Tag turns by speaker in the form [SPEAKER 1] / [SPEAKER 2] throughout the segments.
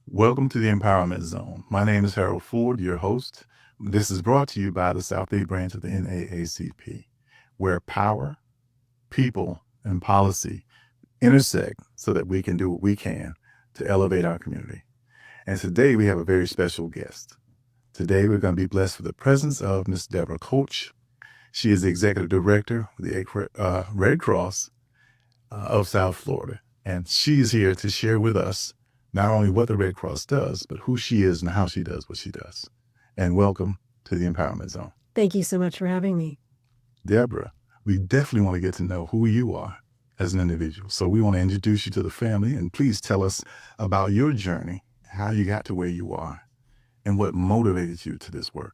[SPEAKER 1] Welcome to the Empowerment Zone. My name is Harold Ford, your host. This is brought to you by the Southeast branch of the NAACP, where power, people, and policy intersect so that we can do what we can to elevate our community. And today we have a very special guest. Today we're going to be blessed with the presence of Ms. Deborah Koch. She is the Executive Director of the Red Cross of South Florida. And she is here to share with us not only what the Red Cross does, but who she is and how she does what she does. And welcome to the Empowerment Zone.
[SPEAKER 2] Thank you so much for having me.
[SPEAKER 1] Deborah, we definitely want to get to know who you are as an individual. So we want to introduce you to the family, and please tell us about your journey, how you got to where you are, and what motivated you to this work.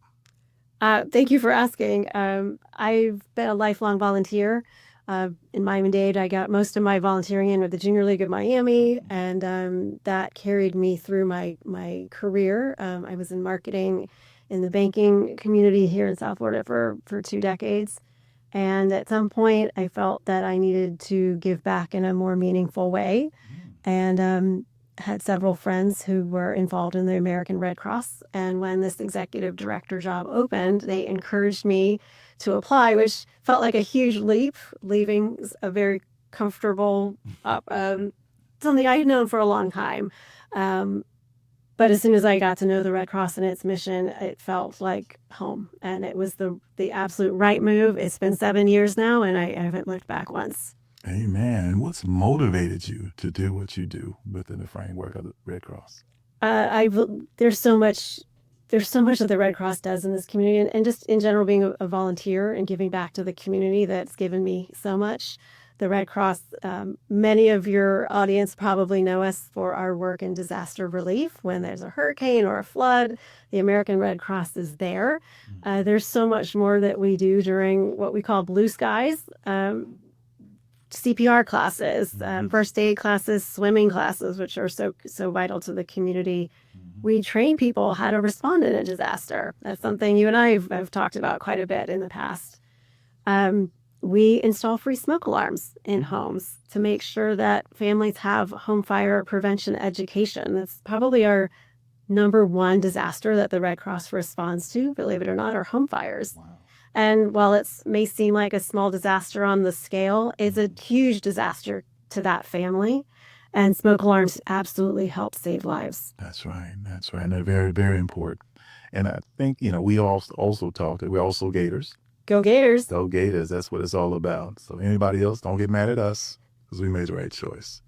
[SPEAKER 2] Thank you for asking. I've been a lifelong volunteer. In Miami-Dade, I got most of my volunteering in with the Junior League of Miami, and that carried me through my career. I was in marketing in the banking community here in South Florida for 2 decades. And at some point, I felt that I needed to give back in a more meaningful way. And had several friends who were involved in the American Red Cross. And when this executive director job opened, they encouraged me to apply, which felt like a huge leap, leaving a very comfortable, something I had known for a long time. But as soon as I got to know the Red Cross and its mission, it felt like home. And it was the absolute right move. It's been 7 years now, and I haven't looked back once.
[SPEAKER 1] Amen. And what's motivated you to do what you do within the framework of the Red Cross?
[SPEAKER 2] There's so much that the Red Cross does in this community, and just in general, being a volunteer and giving back to the community that's given me so much. The Red Cross, many of your audience probably know us for our work in disaster relief. When there's a hurricane or a flood, the American Red Cross is there. There's so much more that we do during what we call blue skies. CPR classes, first aid classes, swimming classes, which are so vital to the community. We train people how to respond in a disaster. That's something you and I have talked about quite a bit in the past. We install free smoke alarms in homes to make sure that families have home fire prevention education. That's probably our number one disaster that the Red Cross responds to, believe it or not, are home fires. Wow. And while it may seem like a small disaster on the scale, it's a huge disaster to that family. And smoke alarms absolutely help save lives.
[SPEAKER 1] That's right. That's right. And they're very, very important. And I think, we also talked that we're also Gators.
[SPEAKER 2] Go Gators.
[SPEAKER 1] Go Gators. That's what it's all about. So anybody else, don't get mad at us because we made the right choice.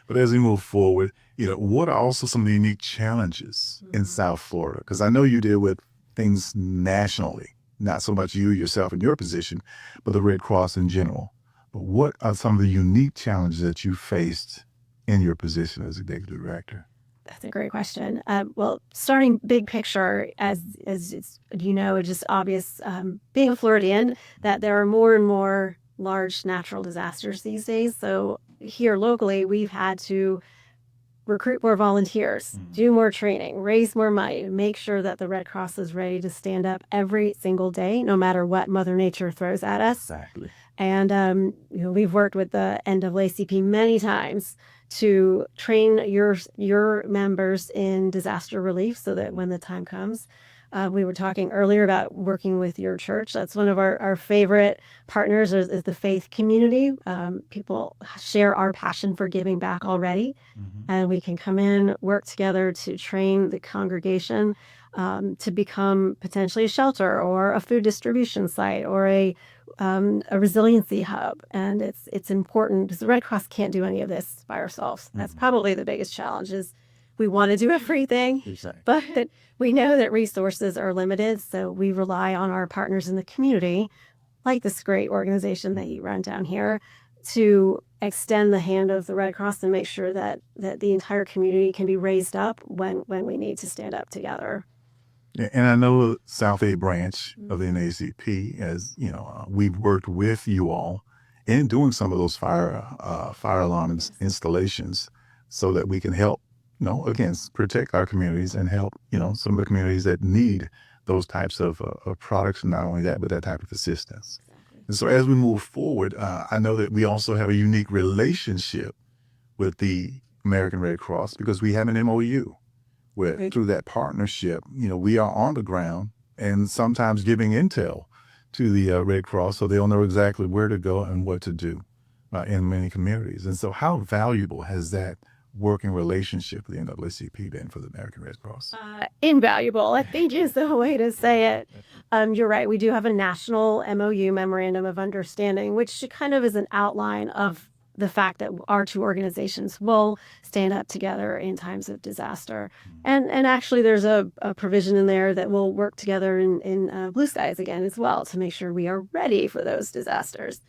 [SPEAKER 1] But as we move forward, what are also some of the unique challenges in South Florida? Because I know you deal with things nationally, not so much you yourself in your position, but the Red Cross in general. But what are some of the unique challenges that you faced in your position as executive director?
[SPEAKER 2] That's a great question. Well, starting big picture, as it's, it's just obvious, being a Floridian, that there are more and more large natural disasters these days. So here locally, we've had to recruit more volunteers, do more training, raise more money, make sure that the Red Cross is ready to stand up every single day, no matter what Mother Nature throws at us.
[SPEAKER 1] Exactly.
[SPEAKER 2] And we've worked with the NAACP many times to train your members in disaster relief so that when the time comes, we were talking earlier about working with your church. That's one of our favorite partners is the faith community. People share our passion for giving back already. And we can come in, work together to train the congregation to become potentially a shelter or a food distribution site or a resiliency hub. And it's important because the Red Cross can't do any of this by ourselves. That's probably the biggest challenge is we want to do everything, but we know that resources are limited. So we rely on our partners in the community, like this great organization that you run down here, to extend the hand of the Red Cross and make sure that the entire community can be raised up when we need to stand up together.
[SPEAKER 1] Yeah, and I know the Southeast branch of the NAACP, as we've worked with you all in doing some of those fire alarm installations so that we can help again, protect our communities and help, some of the communities that need those types of products, and not only that, but that type of assistance. And so as we move forward, I know that we also have a unique relationship with the American Red Cross because we have an MOU where
[SPEAKER 2] Right.
[SPEAKER 1] through that partnership, we are on the ground and sometimes giving intel to the Red Cross so they'll know exactly where to go and what to do in many communities. And so how valuable has that working relationship with the NAACP been for the American Red Cross?
[SPEAKER 2] Invaluable, I think is the way to say it. You're right. We do have a national MOU, Memorandum of Understanding, which kind of is an outline of the fact that our two organizations will stand up together in times of disaster. And actually, there's a provision in there that will work together in blue skies again as well to make sure we are ready for those disasters.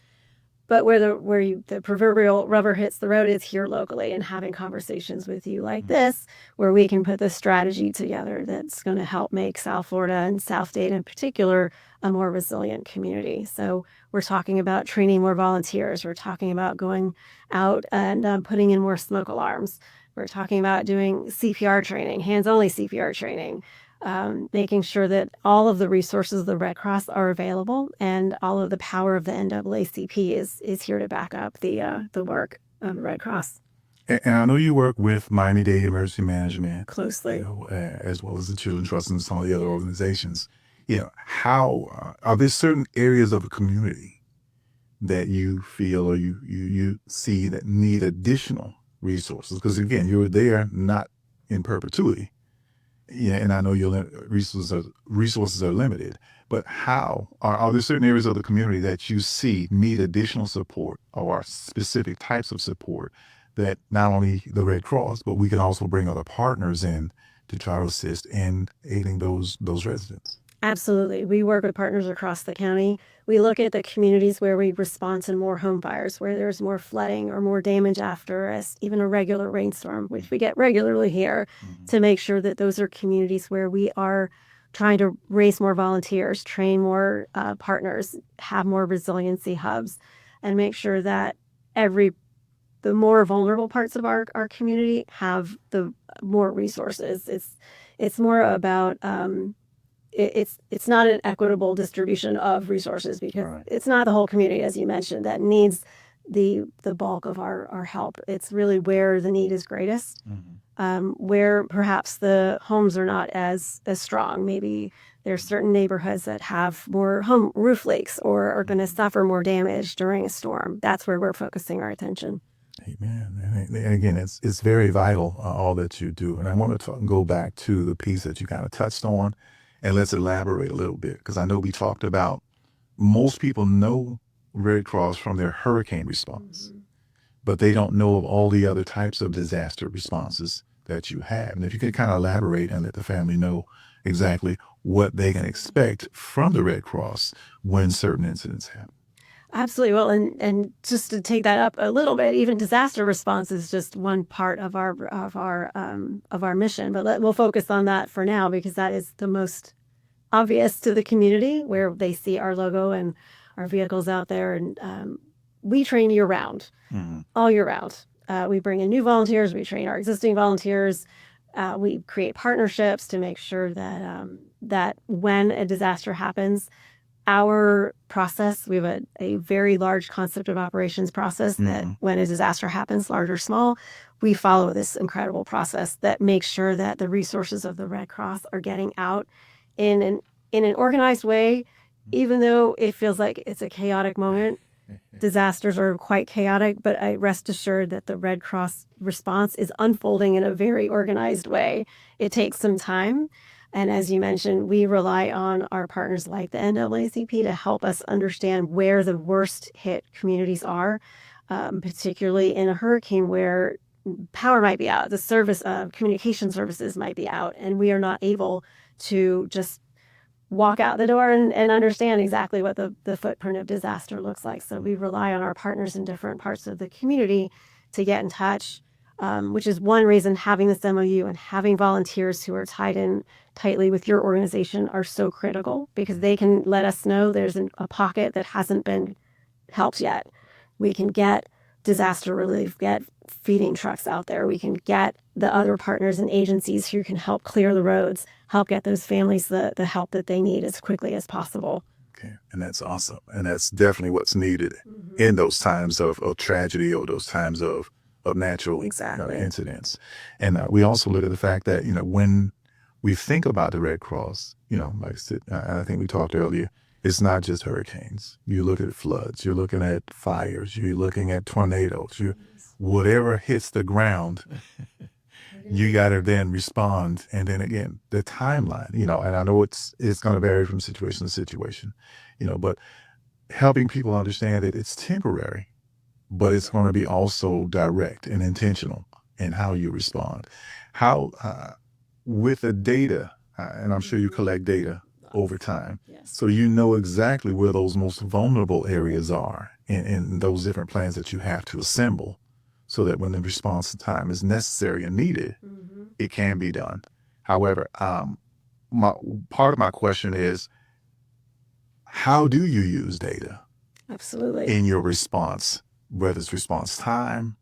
[SPEAKER 2] But where the proverbial rubber hits the road is here locally and having conversations with you like this, where we can put the strategy together that's going to help make South Florida and South Dade in particular a more resilient community. So we're talking about training more volunteers. We're talking about going out and putting in more smoke alarms. We're talking about doing CPR training, hands-only CPR training. Making sure that all of the resources of the Red Cross are available and all of the power of the NAACP is here to back up the work of the Red Cross.
[SPEAKER 1] And I know you work with Miami-Dade Emergency Management
[SPEAKER 2] Closely.
[SPEAKER 1] as well as the Children's Trust and some of the other organizations. How are there certain areas of the community that you feel or you see that need additional resources? Because again, you're there not in perpetuity. Yeah, and I know your resources are limited, but how are there certain areas of the community that you see need additional support or specific types of support that not only the Red Cross, but we can also bring other partners in to try to assist in aiding those residents?
[SPEAKER 2] Absolutely. We work with partners across the county. We look at the communities where we respond to more home fires, where there's more flooding or more damage after even a regular rainstorm, which we get regularly here, to make sure that those are communities where we are trying to raise more volunteers, train more partners, have more resiliency hubs, and make sure that the more vulnerable parts of our community have the more resources. It's more about it's not an equitable distribution of resources because it's not the whole community, as you mentioned, that needs the bulk of our help. It's really where the need is greatest, where perhaps the homes are not as strong. Maybe there's certain neighborhoods that have more home roof leaks or are going to suffer more damage during a storm. That's where we're focusing our attention.
[SPEAKER 1] Amen. And again, it's very vital, all that you do. And I want to go back to the piece that you kind of touched on, and let's elaborate a little bit, because I know we talked about most people know Red Cross from their hurricane response, but they don't know of all the other types of disaster responses that you have. And if you could kind of elaborate and let the family know exactly what they can expect from the Red Cross when certain incidents happen.
[SPEAKER 2] Absolutely. Well, and just to take that up a little bit, even disaster response is just one part of our mission. But we'll focus on that for now because that is the most obvious to the community, where they see our logo and our vehicles out there. And we train year round, all year round. We bring in new volunteers. We train our existing volunteers. We create partnerships to make sure that when a disaster happens, our process, we have a very large concept of operations process that when a disaster happens, large or small, we follow this incredible process that makes sure that the resources of the Red Cross are getting out in an organized way, even though it feels like it's a chaotic moment. Disasters are quite chaotic, but I rest assured that the Red Cross response is unfolding in a very organized way. It takes some time. And as you mentioned, we rely on our partners like the NAACP to help us understand where the worst hit communities are, particularly in a hurricane where power might be out, the service of communication services might be out, and we are not able to just walk out the door and understand exactly what the footprint of disaster looks like. So we rely on our partners in different parts of the community to get in touch, which is one reason having this MOU and having volunteers who are tied in tightly with your organization are so critical, because they can let us know there's a pocket that hasn't been helped yet. We can get disaster relief, get feeding trucks out there. We can get the other partners and agencies who can help clear the roads, help get those families the help that they need as quickly as possible.
[SPEAKER 1] Okay, and that's awesome. And that's definitely what's needed in those times of tragedy or those times of of natural
[SPEAKER 2] Exactly.
[SPEAKER 1] incidents. And we also look at the fact that, when we think about the Red Cross, like I said, and I think we talked earlier, it's not just hurricanes. You look at floods, you're looking at fires, you're looking at tornadoes, whatever hits the ground, you got to then respond. And then again, the timeline, and I know it's going to vary from situation to situation, but helping people understand that it's temporary, but it's going to be also direct and intentional in how you respond. How, with the data, and I'm sure you collect data over time,
[SPEAKER 2] Yes.
[SPEAKER 1] so you know exactly where those most vulnerable areas are in those different plans that you have to assemble, so that when the response time is necessary and needed, it can be done. However, part of my question is, how do you use data
[SPEAKER 2] Absolutely.
[SPEAKER 1] in your response, whether it's response time,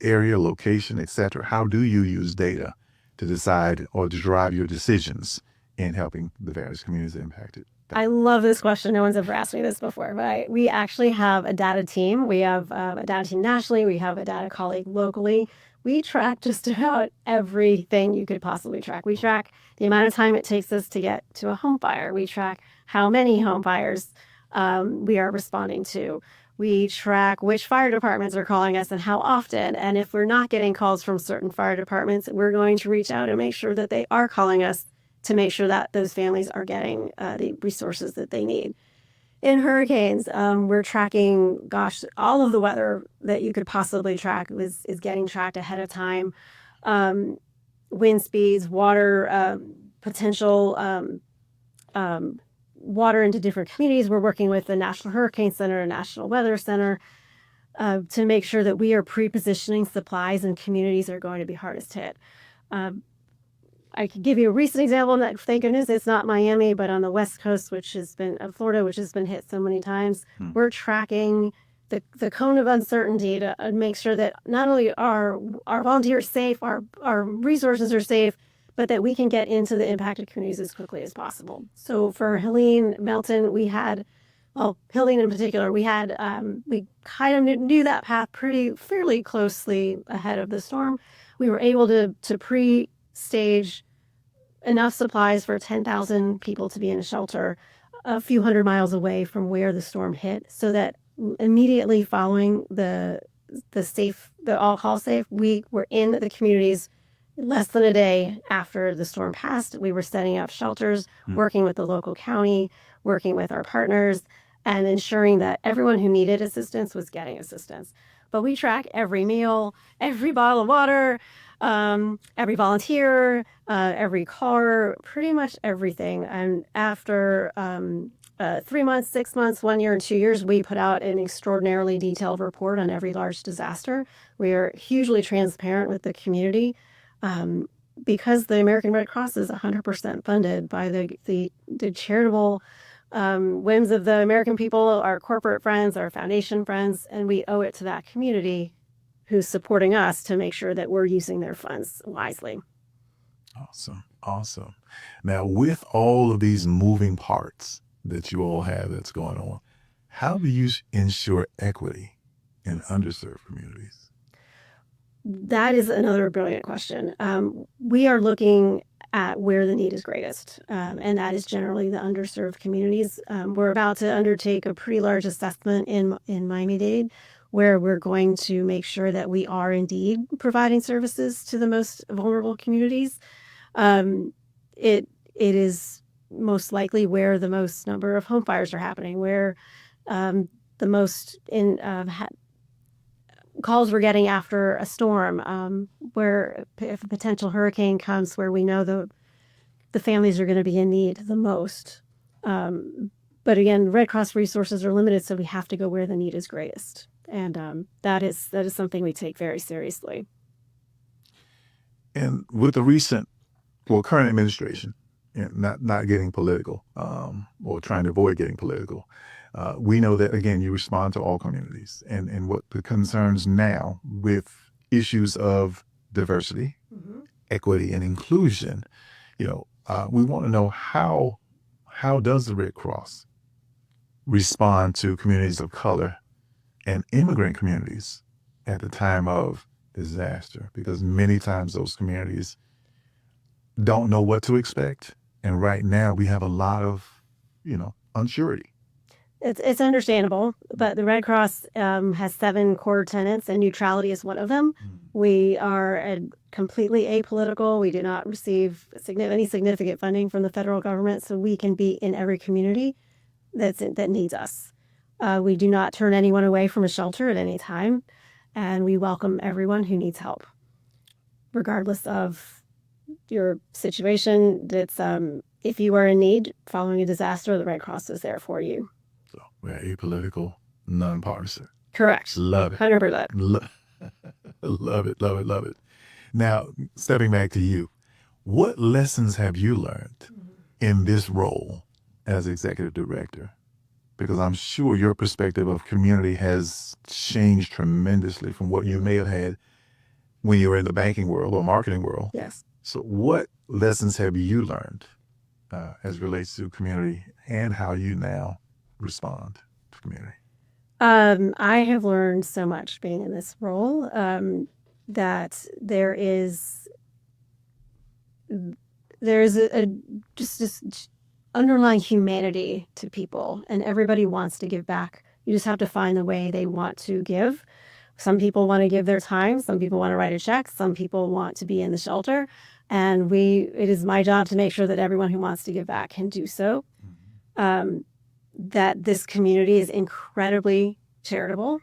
[SPEAKER 1] area, location, etc.? How do you use data to decide or to drive your decisions in helping the various communities impacted?
[SPEAKER 2] I love this question. No one's ever asked me this before, but we actually have a data team. We have a data team nationally. We have a data colleague locally. We track just about everything you could possibly track. We track the amount of time it takes us to get to a home fire. We track how many home fires we are responding to. We track which fire departments are calling us and how often. And if we're not getting calls from certain fire departments, we're going to reach out and make sure that they are calling us to make sure that those families are getting the resources that they need. In hurricanes, we're tracking, all of the weather that you could possibly track is getting tracked ahead of time. Wind speeds, water potential, water into different communities. We're working with the National Hurricane Center and National Weather Center to make sure that we are pre-positioning supplies in communities that are going to be hardest hit. I could give you a recent example, and thank goodness it's not Miami, but on the West Coast, which has been Florida, which has been hit so many times. We're tracking the cone of uncertainty to make sure that not only are our volunteers safe, our resources are safe, but that we can get into the impacted communities as quickly as possible. So for Helene, Melton, Helene in particular, we kind of knew that path fairly closely ahead of the storm. We were able to pre-stage enough supplies for 10,000 people to be in a shelter a few hundred miles away from where the storm hit, so that immediately following the all call safe, we were in the communities less than a day after the storm passed. We were setting up shelters, working with the local county, working with our partners, and ensuring that everyone who needed assistance was getting assistance. But we track every meal, every bottle of water, every volunteer, every car, pretty much everything. And after 3 months, 6 months, 1 year, and 2 years, we put out an extraordinarily detailed report on every large disaster. We are hugely transparent with the community because the American Red Cross is 100% funded by the charitable whims of the American people, our corporate friends, our foundation friends, and we owe it to that community who's supporting us to make sure that we're using their funds wisely.
[SPEAKER 1] Awesome. Now, with all of these moving parts that you all have that's going on, how do you ensure equity in underserved communities?
[SPEAKER 2] That is another brilliant question. We are looking at where the need is greatest, and that is generally the underserved communities. We're about to undertake a pretty large assessment in Miami-Dade, where we're going to make sure that we are indeed providing services to the most vulnerable communities. It is most likely where the most number of home fires are happening, where the most calls we're getting after a storm, where if a potential hurricane comes, where we know the families are going to be in need the most. But again, Red Cross resources are limited, so we have to go where the need is greatest. And that is something we take very seriously.
[SPEAKER 1] And with the current administration, not getting political, or trying to avoid getting political, we know that, again, you respond to all communities. And what the concerns now with issues of diversity, equity, and inclusion, we want to know how does the Red Cross respond to communities of color and immigrant communities at the time of disaster, because many times those communities don't know what to expect. And right now we have a lot of, unsurety.
[SPEAKER 2] It's understandable, but the Red Cross has 7 core tenets, and neutrality is one of them. We are completely apolitical. We do not receive any significant funding from the federal government, so we can be in every community that needs us. We do not turn anyone away from a shelter at any time, and we welcome everyone who needs help, regardless of your situation. That's if you are in need following a disaster, the Red Cross is there for you.
[SPEAKER 1] So we're apolitical, nonpartisan.
[SPEAKER 2] Correct.
[SPEAKER 1] Love it.
[SPEAKER 2] 100%.
[SPEAKER 1] Love it, love it, love it. Now, stepping back to you, what lessons have you learned in this role as executive director? Because I'm sure your perspective of community has changed tremendously from what you may have had when you were in the banking world or marketing world.
[SPEAKER 2] Yes.
[SPEAKER 1] So what lessons have you learned as it relates to community and how you now respond to community?
[SPEAKER 2] I have learned so much being in this role, that there is just underlying humanity to people, and everybody wants to give back. You just have to find the way they want to give. Some people want to give their time. Some people want to write a check. Some people want to be in the shelter. And it is my job to make sure that everyone who wants to give back can do so. That this community is incredibly charitable.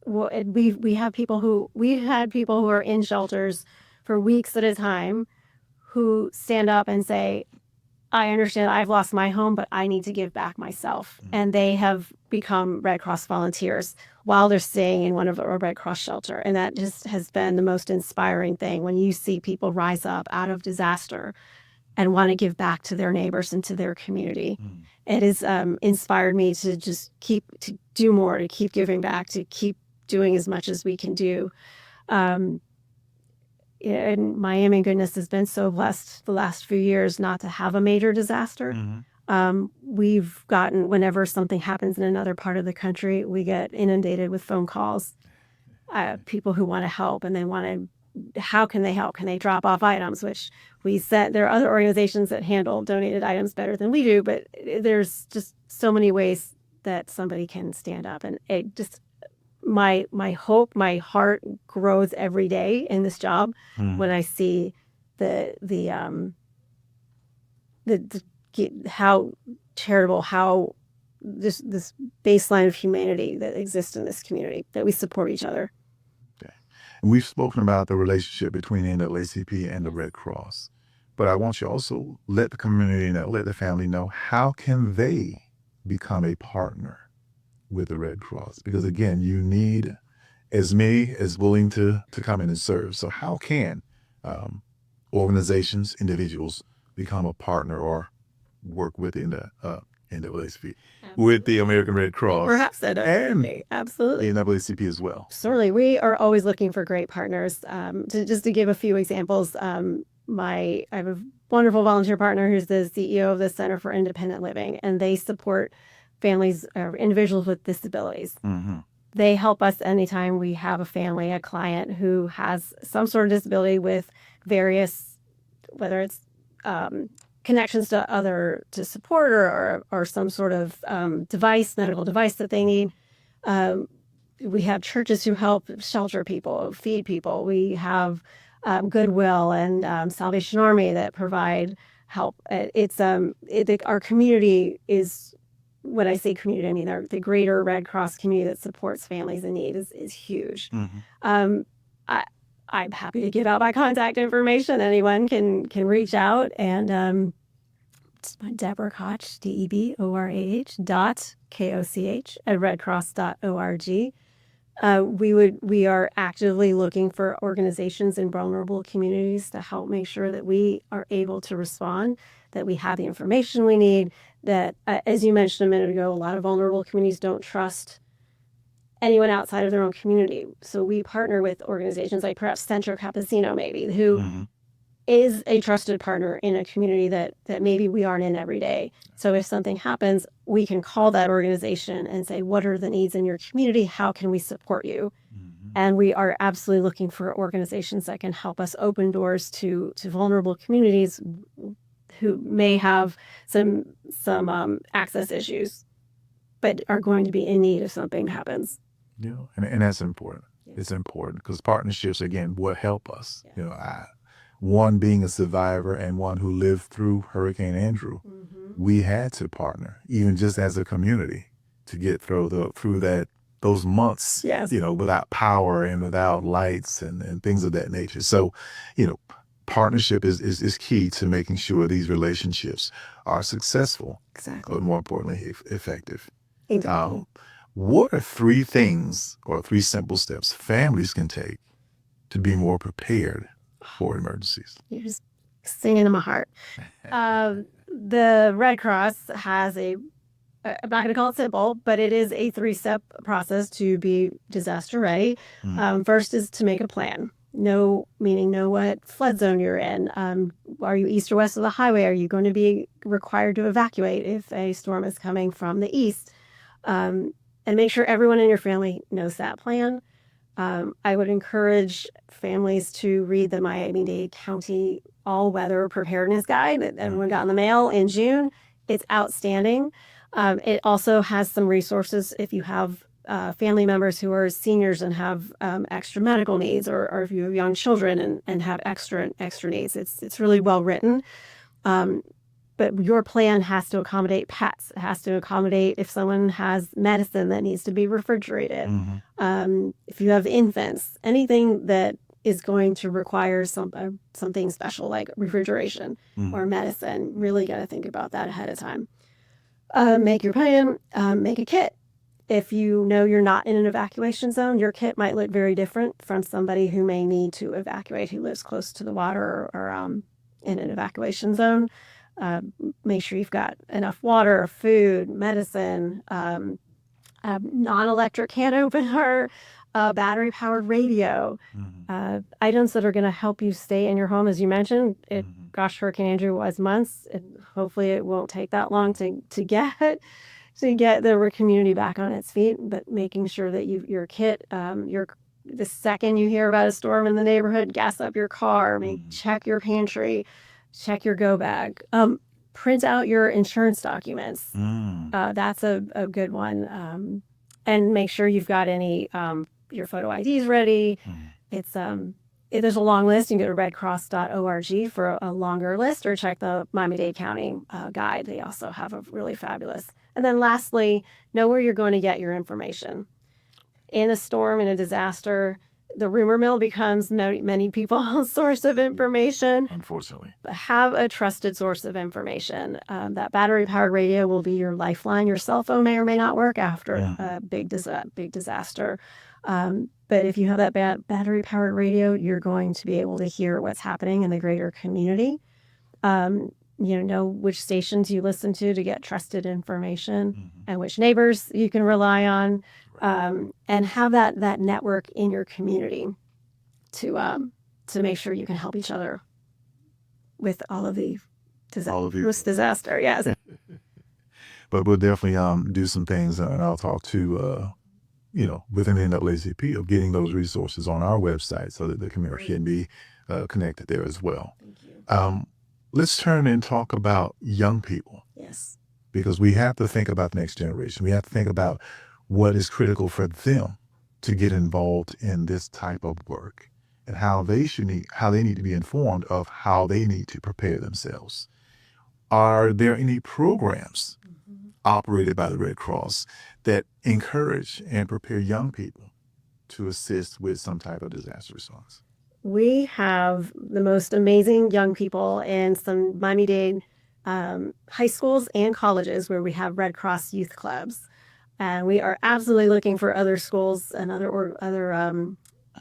[SPEAKER 2] We've had people who are in shelters for weeks at a time who stand up and say, I understand I've lost my home, but I need to give back myself. And they have become Red Cross volunteers while they're staying in one of our Red Cross shelter. And that just has been the most inspiring thing when you see people rise up out of disaster and want to give back to their neighbors and to their community. It has inspired me to just to do more, to keep giving back, to keep doing as much as we can do. And Miami, goodness, has been so blessed the last few years not to have a major disaster. We've gotten, whenever something happens in another part of the country, we get inundated with phone calls. People who want to help, and how can they help? Can they drop off items? Which there are other organizations that handle donated items better than we do, but there's just so many ways that somebody can stand up. And it just, my hope, my heart grows every day in this job when I see how charitable, how this baseline of humanity that exists in this community, that we support each other.
[SPEAKER 1] Okay. And we've spoken about the relationship between the NAACP and the Red Cross, but I want you to also let the community know, let the family know, how can they become a partner with the Red Cross? Because again, you need as many as willing to come in and serve. So how can organizations, individuals become a partner or work within the NAACP with the American Red Cross?
[SPEAKER 2] Perhaps that and absolutely
[SPEAKER 1] the NAACP as well.
[SPEAKER 2] Certainly, we are always looking for great partners. Just to give a few examples, I have a wonderful volunteer partner who's the CEO of the Center for Independent Living, and they support families or individuals with disabilities. They help us anytime we have a family, a client who has some sort of disability with various, whether it's connections to support or some sort of medical device that they need. We have churches who help shelter people, feed people. We have Goodwill and Salvation Army that provide help. Our community is, when I say community, I mean the greater Red Cross community that supports families in need is huge. I'm happy to give out my contact information. Anyone can reach out, and it's my Deborah Koch, DEBORAH.KOCH at redcross.org. We are actively looking for organizations in vulnerable communities to help make sure that we are able to respond, that we have the information we need, that, as you mentioned a minute ago, a lot of vulnerable communities don't trust anyone outside of their own community. So we partner with organizations like perhaps Centro Campesino, maybe, who is a trusted partner in a community that maybe we aren't in every day. So if something happens, we can call that organization and say, what are the needs in your community? How can we support you? And we are absolutely looking for organizations that can help us open doors to vulnerable communities who may have some access issues, but are going to be in need if something happens.
[SPEAKER 1] And that's important. It's important because partnerships, again, will help us. One being a survivor and one who lived through Hurricane Andrew, we had to partner, even just as a community, to get through those months, without power and without lights and things of that nature. So, partnership is key to making sure these relationships are successful, but more importantly, effective.
[SPEAKER 2] Exactly.
[SPEAKER 1] What are 3 things or 3 simple steps families can take to be more prepared for emergencies?
[SPEAKER 2] You're just singing in my heart. The Red Cross has I'm not going to call it simple, but it is a 3-step process to be disaster ready. First is to make a plan. Know what flood zone you're in. Are you east or west of the highway? Are you going to be required to evacuate if a storm is coming from the east? And make sure everyone in your family knows that plan. I would encourage families to read the Miami-Dade County all-weather preparedness guide that everyone got in the mail in June. It's outstanding. It also has some resources if you have family members who are seniors and have extra medical needs, or if you have young children and have extra needs. It's really well written. But your plan has to accommodate pets. It has to accommodate if someone has medicine that needs to be refrigerated. If you have infants, anything that is going to require something special like refrigeration or medicine, really got to think about that ahead of time. Make your plan, make a kit. If you know you're not in an evacuation zone, your kit might look very different from somebody who may need to evacuate, who lives close to the water or in an evacuation zone. Make sure you've got enough water, food, medicine, non-electric can opener, battery-powered radio, items that are going to help you stay in your home. As you mentioned, Hurricane Andrew was months. Hopefully it won't take that long to get the community back on its feet, but making sure that your kit, the second you hear about a storm in the neighborhood, gas up your car, check your pantry, check your go bag, print out your insurance documents. That's a good one. And make sure you've got any, your photo IDs ready. It's, there's a long list. You can go to redcross.org for a longer list, or check the Miami-Dade County guide. They also have a really fabulous. And then lastly, know where you're going to get your information. In a storm, in a disaster, the rumor mill becomes many people's source of information.
[SPEAKER 1] Unfortunately.
[SPEAKER 2] Have a trusted source of information. That battery-powered radio will be your lifeline. Your cell phone may or may not work after a big disaster. But if you have that battery-powered radio, you're going to be able to hear what's happening in the greater community. Know which stations you listen to get trusted information, and which neighbors you can rely on. And have that network in your community to make sure you can help each other with all of the disaster. Yes.
[SPEAKER 1] But we'll definitely do some things, and I'll talk to within the NAACP of getting those resources on our website so that the community can be connected there as well.
[SPEAKER 2] Thank you.
[SPEAKER 1] Let's turn and talk about young people.
[SPEAKER 2] Yes.
[SPEAKER 1] Because we have to think about the next generation. We have to think about what is critical for them to get involved in this type of work, and how they need to be informed of how they need to prepare themselves. Are there any programs operated by the Red Cross that encourage and prepare young people to assist with some type of disaster response?
[SPEAKER 2] We have the most amazing young people in some Miami-Dade high schools and colleges where we have Red Cross youth clubs. And we are absolutely looking for other schools and other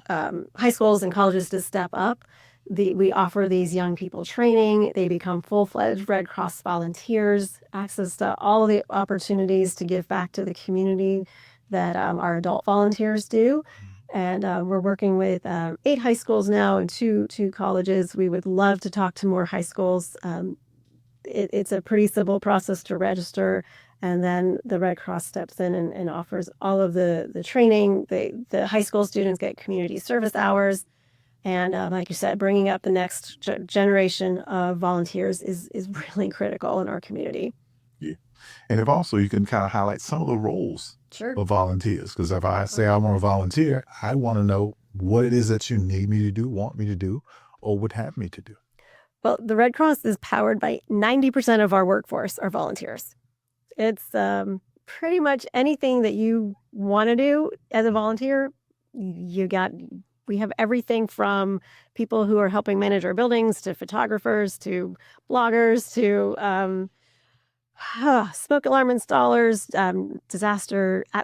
[SPEAKER 2] high schools and colleges to step up. We offer these young people training. They become full-fledged Red Cross volunteers, access to all of the opportunities to give back to the community that our adult volunteers do. And we're working with 8 high schools now and two colleges. We would love to talk to more high schools. It's a pretty simple process to register. And then the Red Cross steps in and offers all of the training. The high school students get community service hours. And like you said, bringing up the next generation of volunteers is really critical in our community.
[SPEAKER 1] Yeah. And if also you can kind of highlight some of the roles
[SPEAKER 2] Sure.
[SPEAKER 1] of volunteers, because if I say I want to volunteer, I want to know what it is that you need me to do, want me to do, or would have me to do.
[SPEAKER 2] Well, the Red Cross is powered by 90% of our workforce are volunteers. It's pretty much anything that you want to do as a volunteer. We have everything from people who are helping manage our buildings to photographers to bloggers to smoke alarm installers,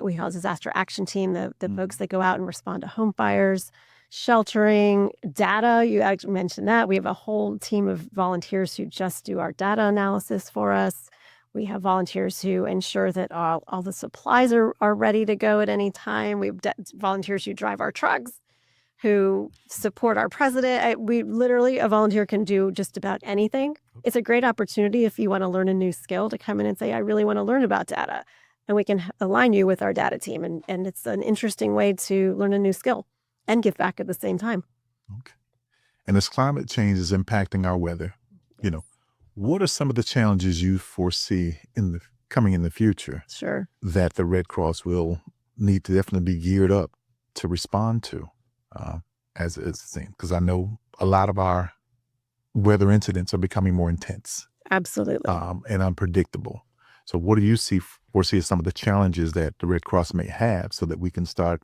[SPEAKER 2] we call it disaster action team, the folks that go out and respond to home fires, sheltering, data. You actually mentioned that. We have a whole team of volunteers who just do our data analysis for us. We have volunteers who ensure that all the supplies are ready to go at any time. We have volunteers who drive our trucks, who support our president. A volunteer can do just about anything. It's a great opportunity if you want to learn a new skill to come in and say, I really want to learn about data. And we can align you with our data team. And it's an interesting way to learn a new skill and give back at the same time.
[SPEAKER 1] Okay. And as climate change is impacting our weather, what are some of the challenges you foresee coming in the future?
[SPEAKER 2] Sure.
[SPEAKER 1] That the Red Cross will need to definitely be geared up to respond to, as it's seen? Because I know a lot of our weather incidents are becoming more intense.
[SPEAKER 2] Absolutely.
[SPEAKER 1] And unpredictable. So what do you foresee as some of the challenges that the Red Cross may have so that we can start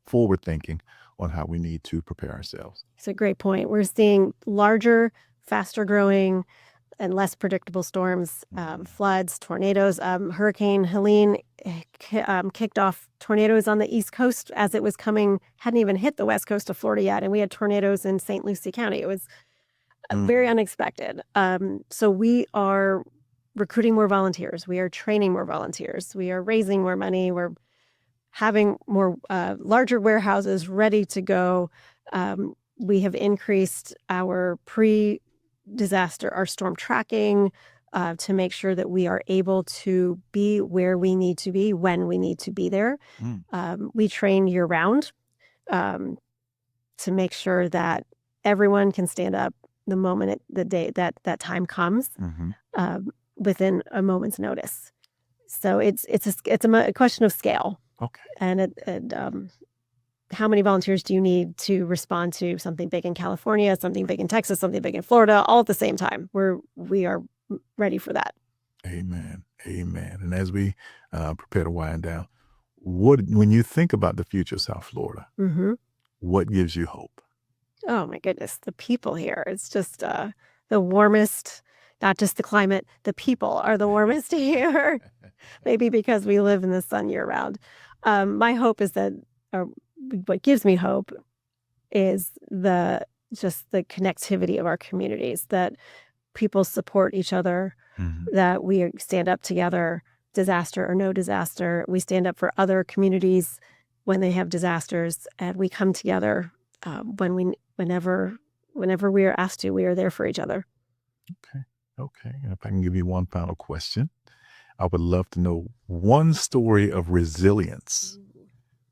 [SPEAKER 1] forward thinking on how we need to prepare ourselves?
[SPEAKER 2] It's a great point. We're seeing larger, faster growing, and less predictable storms, floods, tornadoes. Hurricane Helene kicked off tornadoes on the East Coast as it was coming, hadn't even hit the West Coast of Florida yet, and we had tornadoes in St. Lucie County. It was very unexpected. So we are recruiting more volunteers. We are training more volunteers. We are raising more money. We're having more larger warehouses ready to go. We have increased our pre-disaster, our storm tracking to make sure that we are able to be where we need to be when we need to be there. We train year-round to make sure that everyone can stand up the moment the day that time comes within a moment's notice. So it's a question of scale.
[SPEAKER 1] Okay.
[SPEAKER 2] And how many volunteers do you need to respond to something big in California, something big in Texas, something big in Florida, all at the same time? We are ready for that.
[SPEAKER 1] Amen. Amen. And as we prepare to wind down, when you think about the future of South Florida, what gives you hope?
[SPEAKER 2] Oh my goodness, the people here. It's just the warmest, not just the climate, the people are the warmest here. Maybe because we live in the sun year round. My hope is that, what gives me hope is the connectivity of our communities, that people support each other, that we stand up together, disaster or no disaster. We stand up for other communities when they have disasters, and we come together whenever we are asked to. We are there for each other.
[SPEAKER 1] Okay. And if I can give you one final question, I would love to know one story of resilience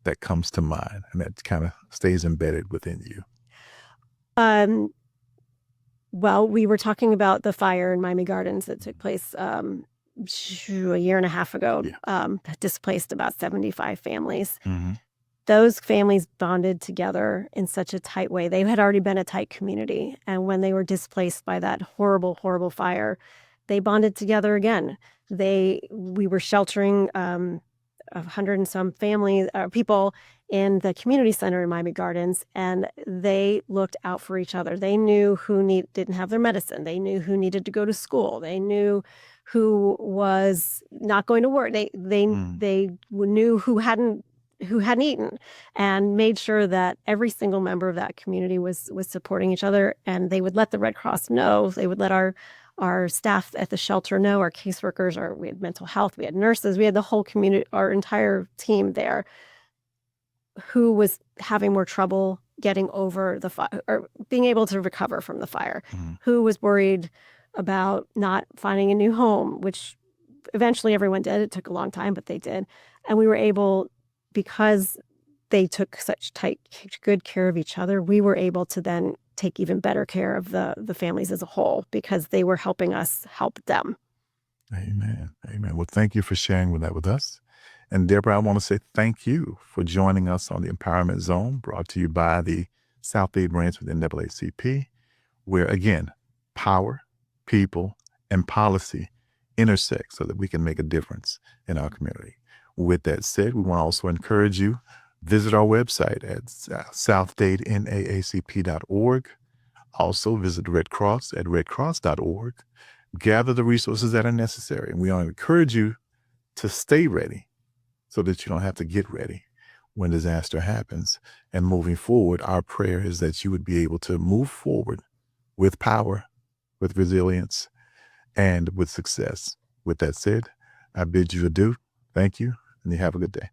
[SPEAKER 1] that comes to mind and that kind of stays embedded within you.
[SPEAKER 2] Well, we were talking about the fire in Miami Gardens that took place a year and a half ago, that displaced about 75 families. Those families bonded together in such a tight way. They had already been a tight community. And when they were displaced by that horrible, horrible fire, they bonded together again. We were sheltering 100 and some people in the community center in Miami Gardens, and they looked out for each other. They knew who didn't have their medicine. They knew who needed to go to school. They knew who was not going to work. They knew who hadn't eaten, and made sure that every single member of that community was supporting each other. And they would let the Red Cross know. They would let our staff at the shelter know, our caseworkers, we had mental health, we had nurses, we had the whole community, our entire team there, who was having more trouble getting over the fire or being able to recover from the fire, who was worried about not finding a new home, which eventually everyone did. It took a long time, but they did. And we were able, because they took such good care of each other, we were able to then take even better care of the families as a whole, because they were helping us help them.
[SPEAKER 1] Amen. Amen. Well, thank you for sharing that with us. And Deborah, I want to say thank you for joining us on the Empowerment Zone, brought to you by the South-Dade branch of the NAACP, where, again, power, people, and policy intersect so that we can make a difference in our community. With that said, we want to also encourage you, visit our website at southdade.naacp.org. Also visit Red Cross at redcross.org. Gather the resources that are necessary. And we want to encourage you to stay ready so that you don't have to get ready when disaster happens. And moving forward, our prayer is that you would be able to move forward with power, with resilience, and with success. With that said, I bid you adieu. Thank you, and you have a good day.